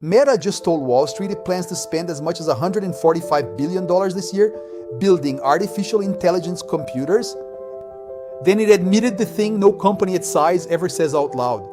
Meta just told Wall Street it plans to spend as much as $145 billion this year building artificial intelligence computers. Then it admitted the thing no company its size ever says out loud.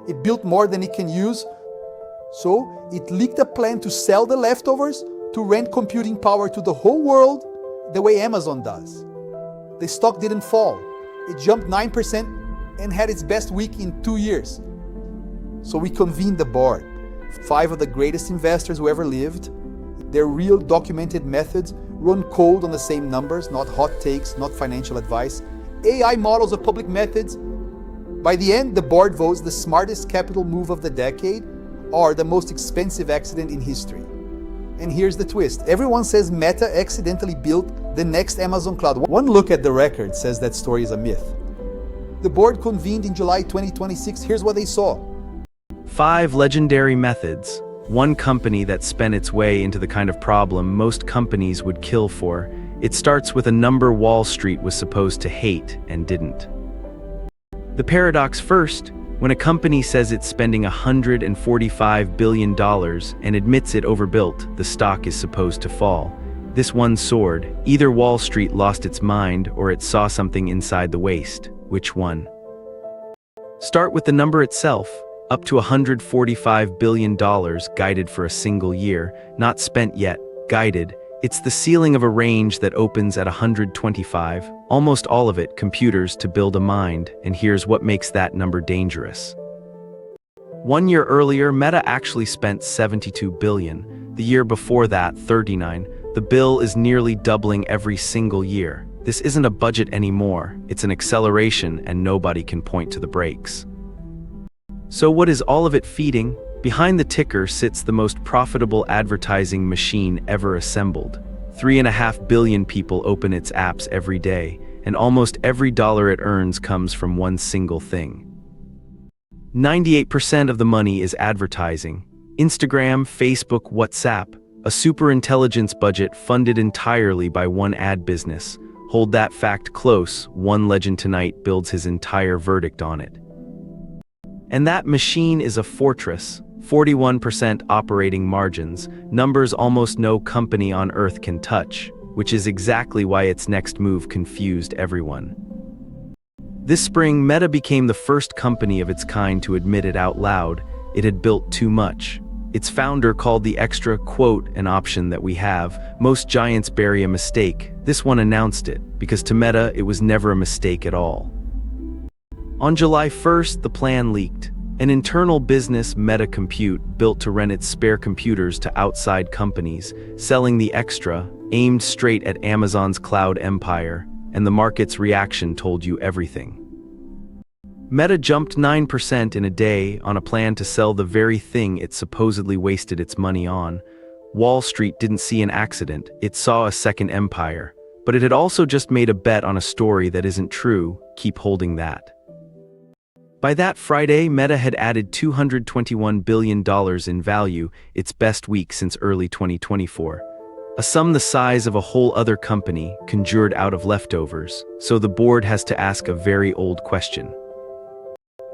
It built more than it can use, so it leaked a plan to sell the leftovers to rent computing power to the whole world the way Amazon does. The stock didn't fall. It jumped 9% and had its best week in 2 years. So we convened the board. 5 of the greatest investors who ever lived. Their real documented methods run cold on the same numbers, not hot takes, not financial advice. AI models of public methods. By the end, the board votes the smartest capital move of the decade or the most expensive accident in history. And here's the twist. Everyone says Meta accidentally built the next Amazon cloud. One look at the record says that story is a myth. The board convened in July 2026. Here's what they saw. 5 legendary methods. One company that spent its way into the kind of problem most companies would kill for. It starts with a number Wall Street was supposed to hate and didn't. The paradox first, when a company says it's spending $145 billion and admits it overbuilt, the stock is supposed to fall. This one soared. Either Wall Street lost its mind or it saw something inside the waist. Which one? Start with the number itself. Up to $145 billion guided for a single year, not spent yet, guided. It's the ceiling of a range that opens at 125, almost all of it computers to build a mind, and here's what makes that number dangerous. 1 year earlier, Meta actually spent $72 billion. The year before that, $39. The bill is nearly doubling every single year. This isn't a budget anymore, it's an acceleration and nobody can point to the brakes. So what is all of it feeding? Behind the ticker sits the most profitable advertising machine ever assembled. 3.5 billion people open its apps every day, and almost every dollar it earns comes from one single thing. 98% of the money is advertising. Instagram, Facebook, WhatsApp, a superintelligence budget funded entirely by one ad business. Hold that fact close, one legend tonight builds his entire verdict on it. And that machine is a fortress, 41% operating margins, numbers almost no company on earth can touch, which is exactly why its next move confused everyone. This spring, Meta became the first company of its kind to admit it out loud. It had built too much. Its founder called the extra, quote, an option that we have. Most giants bury a mistake. This one announced it, because to Meta, it was never a mistake at all. On July 1st, the plan leaked. An internal business, Meta Compute, built to rent its spare computers to outside companies, selling the extra, aimed straight at Amazon's cloud empire, and the market's reaction told you everything. Meta jumped 9% in a day on a plan to sell the very thing it supposedly wasted its money on. Wall Street didn't see an accident, it saw a second empire. But it had also just made a bet on a story that isn't true. Keep holding that. By that Friday, Meta had added $221 billion in value, its best week since early 2024. A sum the size of a whole other company, conjured out of leftovers. So the board has to ask a very old question.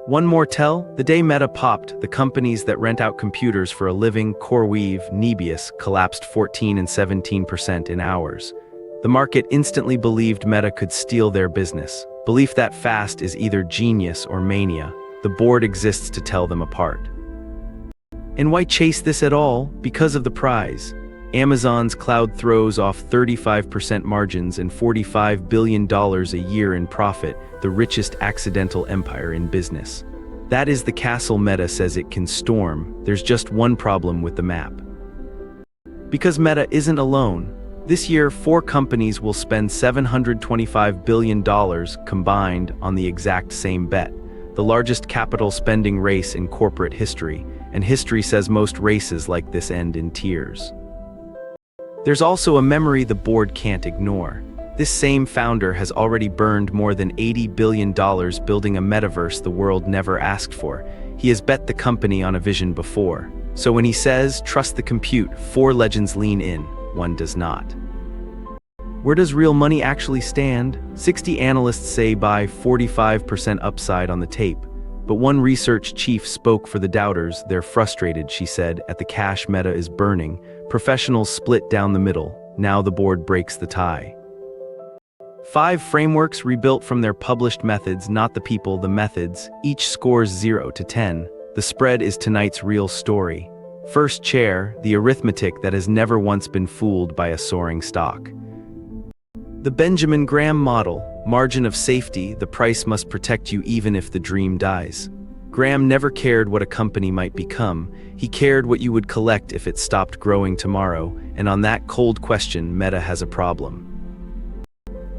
One more tell, the day Meta popped, the companies that rent out computers for a living, CoreWeave, Nebius, collapsed 14% and 17% in hours. The market instantly believed Meta could steal their business. Belief that fast is either genius or mania. The board exists to tell them apart. And why chase this at all? Because of the prize. Amazon's cloud throws off 35% margins and $45 billion a year in profit, the richest accidental empire in business. That is the castle Meta says it can storm. There's just one problem with the map. Because Meta isn't alone. This year, 4 companies will spend $725 billion combined on the exact same bet, the largest capital spending race in corporate history, and history says most races like this end in tears. There's also a memory the board can't ignore. This same founder has already burned more than $80 billion building a metaverse the world never asked for. He has bet the company on a vision before. So when he says, trust the compute, 4 legends lean in. One does not. Where does real money actually stand? 60 analysts say buy 45% upside on the tape. But one research chief spoke for the doubters. They're frustrated, she said, at the cash Meta is burning. Professionals split down the middle. Now the board breaks the tie. 5 frameworks rebuilt from their published methods, not the people, the methods. Each scores 0 to 10. The spread is tonight's real story. First chair, the arithmetic that has never once been fooled by a soaring stock. The Benjamin Graham model, margin of safety, the price must protect you even if the dream dies. Graham never cared what a company might become. He cared what you would collect if it stopped growing tomorrow, and on that cold question, Meta has a problem.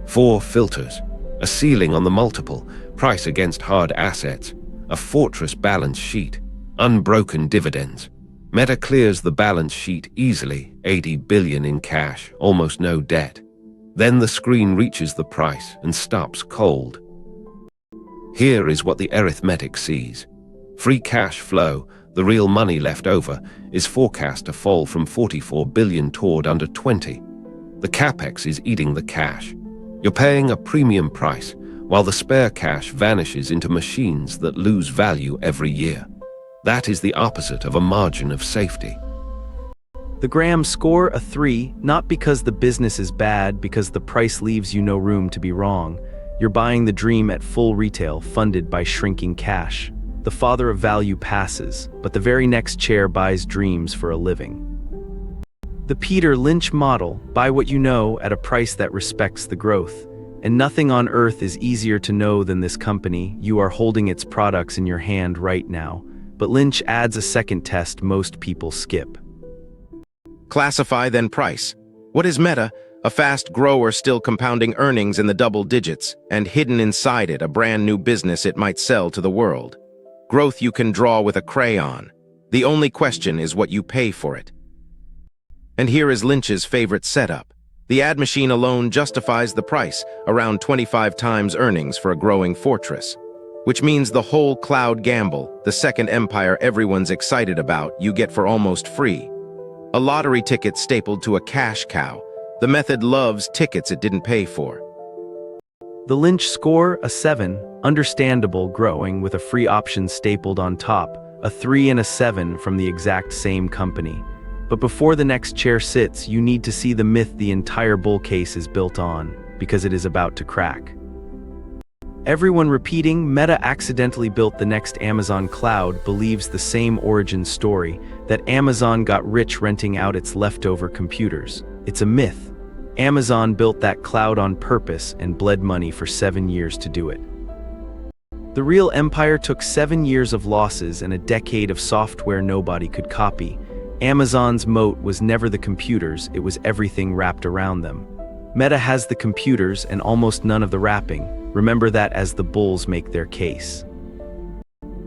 4 filters, a ceiling on the multiple, price against hard assets, a fortress balance sheet, unbroken dividends. Meta clears the balance sheet easily, 80 billion in cash, almost no debt. Then the screen reaches the price and stops cold. Here is what the arithmetic sees. Free cash flow, the real money left over, is forecast to fall from 44 billion toward under 20. The capex is eating the cash. You're paying a premium price, while the spare cash vanishes into machines that lose value every year. That is the opposite of a margin of safety. The Graham score a 3, not because the business is bad, because the price leaves you no room to be wrong. You're buying the dream at full retail, funded by shrinking cash. The father of value passes, but the very next chair buys dreams for a living. The Peter Lynch model, buy what you know at a price that respects the growth. And nothing on earth is easier to know than this company. You are holding its products in your hand right now. But Lynch adds a second test most people skip. Classify then price. What is Meta? A fast grower still compounding earnings in the double digits, and hidden inside it a brand new business it might sell to the world. Growth you can draw with a crayon. The only question is what you pay for it. And here is Lynch's favorite setup. The ad machine alone justifies the price, around 25 times earnings for a growing fortress. Which means the whole cloud gamble, the second empire everyone's excited about, you get for almost free. A lottery ticket stapled to a cash cow. The method loves tickets it didn't pay for. The Lynch score a 7, understandable, growing with a free option stapled on top, a 3 and a 7 from the exact same company. But before the next chair sits, you need to see the myth the entire bull case is built on, because it is about to crack. Everyone repeating Meta accidentally built the next Amazon cloud believes the same origin story, that Amazon got rich renting out its leftover computers. It's a myth. Amazon built that cloud on purpose and bled money for 7 years to do it. The real empire took 7 years of losses and a decade of software nobody could copy. Amazon's moat was never the computers, it was everything wrapped around them. Meta has the computers and almost none of the wrapping. Remember that as the bulls make their case.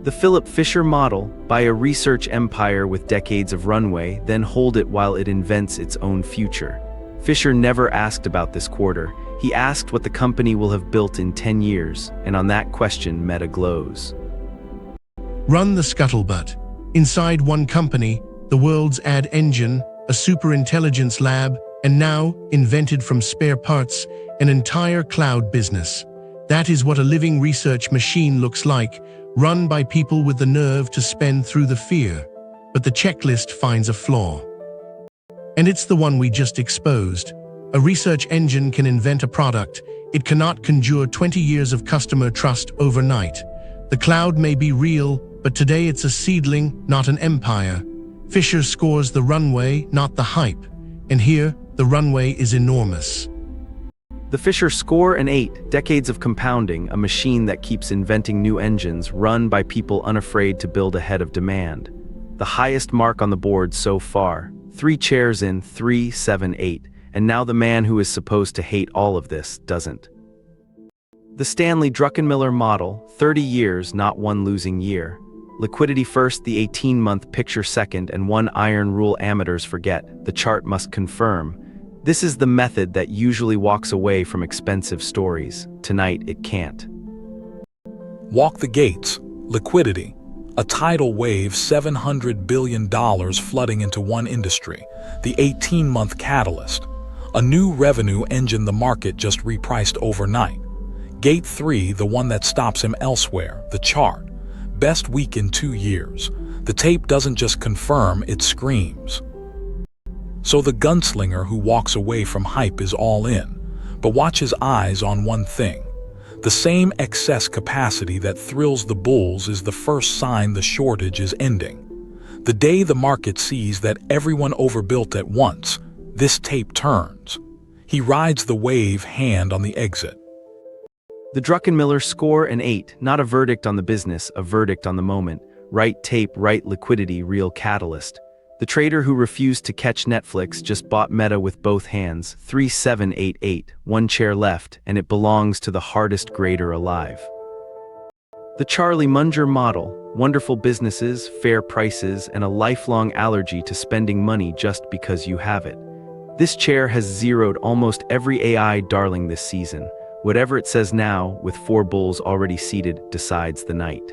The Philip Fisher model, buy a research empire with decades of runway, then hold it while it invents its own future. Fisher never asked about this quarter. He asked what the company will have built in 10 years, and on that question, Meta glows. Run the scuttlebutt. Inside one company, the world's ad engine, a superintelligence lab, and now, invented from spare parts, an entire cloud business. That is what a living research machine looks like, run by people with the nerve to spend through the fear. But the checklist finds a flaw. And it's the one we just exposed. A research engine can invent a product. It cannot conjure 20 years of customer trust overnight. The cloud may be real, but today it's a seedling, not an empire. Fisher scores the runway, not the hype. And here, the runway is enormous. The Fisher score an 8, decades of compounding, a machine that keeps inventing new engines, run by people unafraid to build ahead of demand. The highest mark on the board so far, 3 chairs in, 3, 7, 8, and now the man who is supposed to hate all of this doesn't. The Stanley Druckenmiller model, 30 years, not one losing year. Liquidity first, the 18-month picture second, and one iron rule amateurs forget, the chart must confirm. This is the method that usually walks away from expensive stories. Tonight, it can't. Walk the gates. Liquidity. A tidal wave, $700 billion flooding into one industry. The 18-month catalyst. A new revenue engine the market just repriced overnight. Gate 3, the one that stops him elsewhere, the chart. best week in 2 years. The tape doesn't just confirm, it screams. So the gunslinger who walks away from hype is all in, but watch his eyes on one thing. The same excess capacity that thrills the bulls is the first sign the shortage is ending. The day the market sees that everyone overbuilt at once, this tape turns. He rides the wave hand on the exit. The Druckenmiller score an 8, not a verdict on the business, a verdict on the moment. Right tape, right liquidity, real catalyst. The trader who refused to catch Netflix just bought Meta with both hands. 3788, one chair left, and it belongs to the hardest grader alive. The Charlie Munger model, wonderful businesses, fair prices, and a lifelong allergy to spending money just because you have it. This chair has zeroed almost every AI darling this season. Whatever it says now, with 4 bulls already seated, decides the night.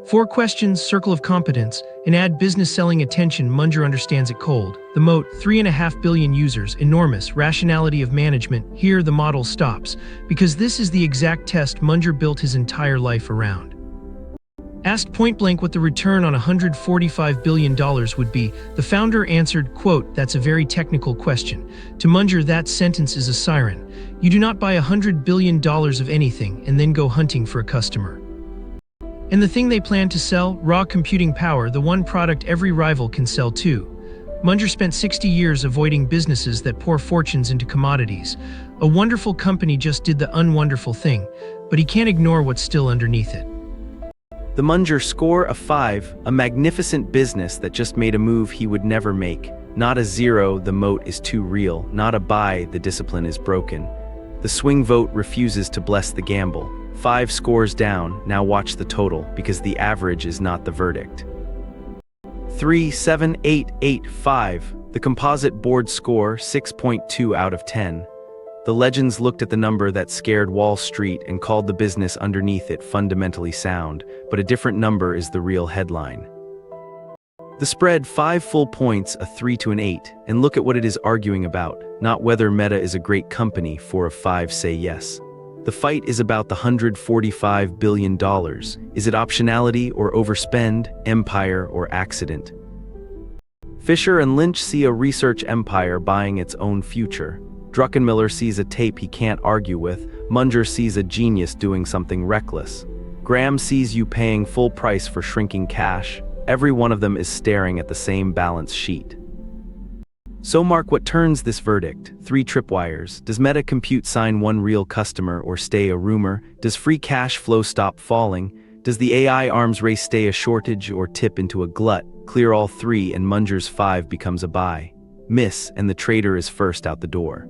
4 questions, circle of competence, and add business selling attention. Munger understands it cold. The moat, 3.5 billion users, enormous. Rationality of management, here the model stops, because this is the exact test Munger built his entire life around. Asked point blank what the return on $145 billion would be, the founder answered, quote, "That's a very technical question." To Munger, that sentence is a siren. You do not buy $100 billion of anything and then go hunting for a customer. And the thing they plan to sell, raw computing power, the one product every rival can sell too. Munger spent 60 years avoiding businesses that pour fortunes into commodities. A wonderful company just did the unwonderful thing, but he can't ignore what's still underneath it. The Munger score a 5, a magnificent business that just made a move he would never make. Not a 0, the moat is too real. Not a buy, the discipline is broken. The swing vote refuses to bless the gamble. 5 scores down, now watch the total, because the average is not the verdict. 37885, the composite board score 6.2 out of 10. The legends looked at the number that scared Wall Street and called the business underneath it fundamentally sound, but a different number is the real headline. The spread 5 full points, a 3 to an 8, and look at what it is arguing about, not whether Meta is a great company. 4 of 5 say yes. The fight is about the $145 billion. Is it optionality or overspend, empire or accident? Fisher and Lynch see a research empire buying its own future. Druckenmiller sees a tape he can't argue with. Munger sees a genius doing something reckless. Graham sees you paying full price for shrinking cash. Every one of them is staring at the same balance sheet. So mark what turns this verdict. 3 tripwires. Does Meta Compute sign one real customer or stay a rumor? Does free cash flow stop falling? Does the AI arms race stay a shortage or tip into a glut? Clear all 3 and Munger's 5 becomes a buy. Miss and the trader is first out the door.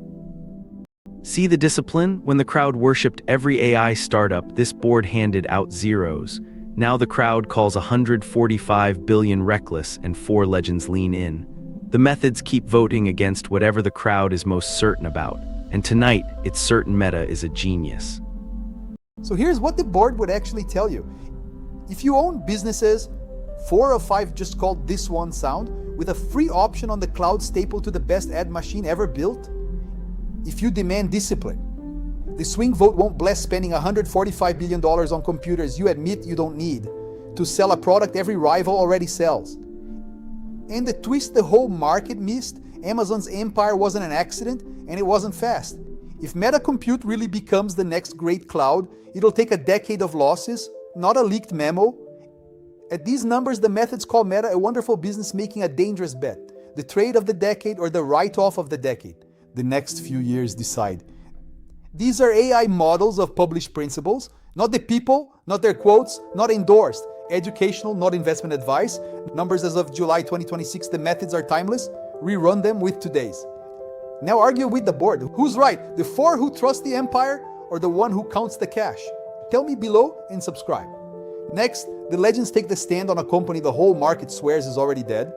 See the discipline? When the crowd worshipped every AI startup, this board handed out zeros. Now the crowd calls 145 billion reckless and 4 legends lean in. The methods keep voting against whatever the crowd is most certain about. And tonight, it's certain Meta is a genius. So here's what the board would actually tell you. If you own businesses, 4 of 5 just called this one sound, with a free option on the cloud staple to the best ad machine ever built, if you demand discipline, the swing vote won't bless spending $145 billion on computers you admit you don't need to sell a product every rival already sells. And the twist the whole market missed, Amazon's empire wasn't an accident and it wasn't fast. If Meta Compute really becomes the next great cloud, it'll take a decade of losses, not a leaked memo. At these numbers, the methods call Meta a wonderful business making a dangerous bet. The trade of the decade or the write-off of the decade. The next few years decide. These are AI models of published principles, not the people, not their quotes, not endorsed. Educational, not investment advice. Numbers as of July 2026, the methods are timeless. Rerun them with today's. Now argue with the board. Who's right? The 4 who trust the empire or the 1 who counts the cash? Tell me below and subscribe. Next, the legends take the stand on a company the whole market swears is already dead.